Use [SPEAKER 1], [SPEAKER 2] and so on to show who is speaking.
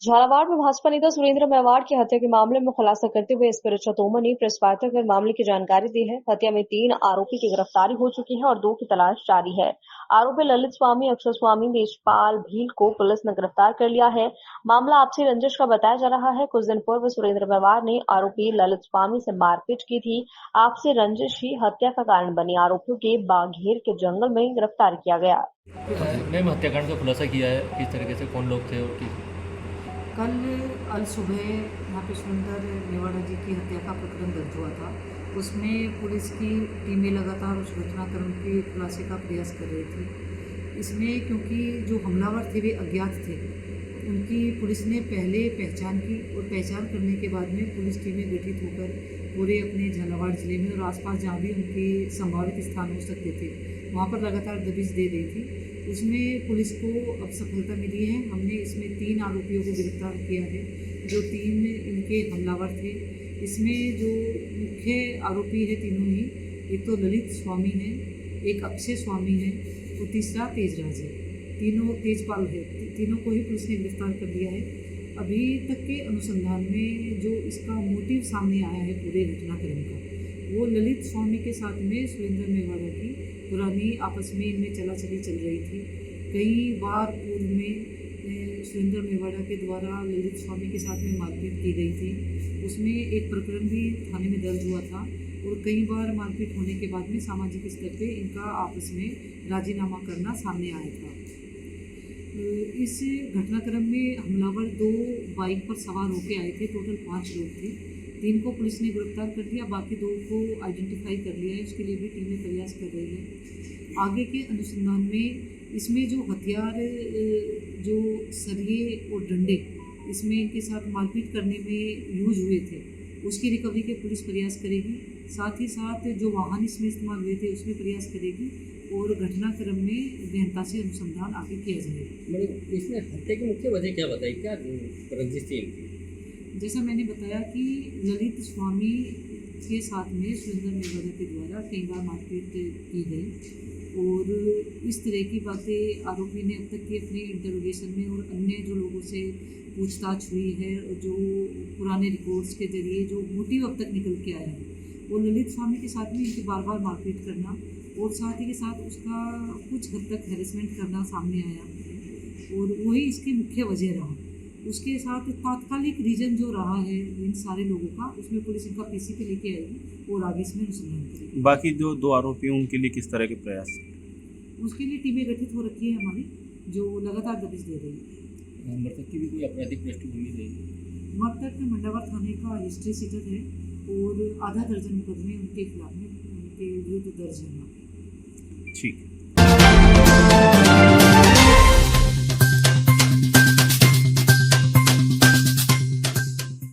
[SPEAKER 1] झालावाड़ में भाजपा नेता सुरेंद्र मेवाड़ की हत्या के मामले में खुलासा करते हुए एसपी ऋचा तोमर ने प्रेस वार्ता कर मामले की जानकारी दी है। हत्या में 3 आरोपी की गिरफ्तारी हो चुकी है और 2 की तलाश जारी है। आरोपी ललित स्वामी, अक्षर स्वामी, देशपाल भील को पुलिस ने गिरफ्तार कर लिया है। मामला आपसी रंजिश का बताया जा रहा है। कुछ दिन पूर्व सुरेंद्र मेवाड़ ने आरोपी ललित स्वामी से मारपीट की थी। आपसी रंजिश ही हत्या का कारण बनी। आरोपियों के बाघेर के जंगल में गिरफ्तार किया गया।
[SPEAKER 2] मैम, हत्याकांड का खुलासा किया है किस तरीके से, कौन लोग थे और किस?
[SPEAKER 3] कल अल सुबह यहाँ पे सुरेंद्र मेवाड़ा जी की हत्या का प्रकरण दर्ज हुआ था। उसमें पुलिस की टीमें लगातार उस घटनाक्रम के खुलासे का प्रयास कर रही थी। इसमें क्योंकि जो हमलावर थे वे अज्ञात थे, उनकी पुलिस ने पहले पहचान की और पहचान करने के बाद में पुलिस टीमें गठित होकर पूरे अपने झालावाड़ ज़िले में और आसपास जहाँ भी उनके संभावित स्थान हो सकते थे वहाँ पर लगातार दबिश दे रही थी। उसमें पुलिस को अब सफलता मिली है। हमने इसमें 3 आरोपियों को गिरफ्तार किया है, जो 3 इनके हमलावर थे। इसमें जो मुख्य आरोपी है तीनों ही, एक तो ललित स्वामी है, एक अक्षय स्वामी है और तीसरा तेजराज है। तीनों तेजपाल है। तीनों को ही पुलिस ने गिरफ्तार कर लिया है। अभी तक के अनुसंधान में जो इसका मोटिव सामने आया है पूरे घटनाक्रम का, वो ललित स्वामी के साथ में सुरेंद्र मेवाड़ा की पुरानी आपस में इनमें चलाचली चल रही थी। कई बार पूर्व में सुरेंद्र मेवाड़ा के द्वारा ललित स्वामी के साथ में मारपीट की गई थी। उसमें एक प्रकरण भी थाने में दर्ज हुआ था और कई बार मारपीट होने के बाद में सामाजिक स्तर पे इनका आपस में राजीनामा करना सामने आया था। इस घटनाक्रम में हमलावर 2 बाइक पर सवार होकर आए थे। टोटल 5 लोग थे। 3 को पुलिस ने गिरफ्तार कर लिया, बाकी 2 को आइडेंटिफाई कर लिया है। उसके लिए भी टीमें प्रयास कर रही है। आगे के अनुसंधान में इसमें जो हथियार, जो सरिये और डंडे इसमें इनके साथ मारपीट करने में यूज हुए थे, उसकी रिकवरी के पुलिस प्रयास करेगी। साथ ही साथ जो वाहन इसमें इस्तेमाल हुए थे उसमें प्रयास करेगी और घटनाक्रम में गहनता से अनुसंधान आगे किया जाएगा।
[SPEAKER 4] मतलब इसमें हत्या की मुख्य वजह क्या बताई, क्या रंजिश थी इनकी?
[SPEAKER 3] जैसा मैंने बताया कि ललित स्वामी के साथ में सुरेंद्र मेवाड़ा के द्वारा कई बार मारपीट की गई और इस तरह की बातें आरोपी ने अब तक की अपने इंटरोगेशन में और अन्य जो लोगों से पूछताछ हुई है, जो पुराने रिकॉर्ड्स के जरिए जो मोटिव अब तक निकल के आया है, वो ललित स्वामी के साथ में इनकी बार बार मारपीट करना और साथ ही के साथ उसका कुछ हद तक हैरेसमेंट करना सामने आया और वही इसकी मुख्य वजह रहा। उसके साथ तात्कालिक रीजन जो रहा है इन सारे लोगों का, उसमें पुलिस इनका पीसी पे लेके आएगी और आगे इसमें अनुसंधान करेगी।
[SPEAKER 5] बाकी जो 2 आरोपी हैं उनके लिए किस तरह के प्रयास?
[SPEAKER 3] उसके लिए टीमें गठित हो रखी है हमारी, जो लगातार दबिश दे रही है।
[SPEAKER 4] मृतक की भी कोई आपराधिक पृष्ठभूमि रहेगी?
[SPEAKER 3] मृतक मंडावर थाने का रजिस्ट्री सीटर है और आधा दर्जन मुकदमे उनके खिलाफ में, उनके विरुद्ध दर्ज है।
[SPEAKER 5] ठीक।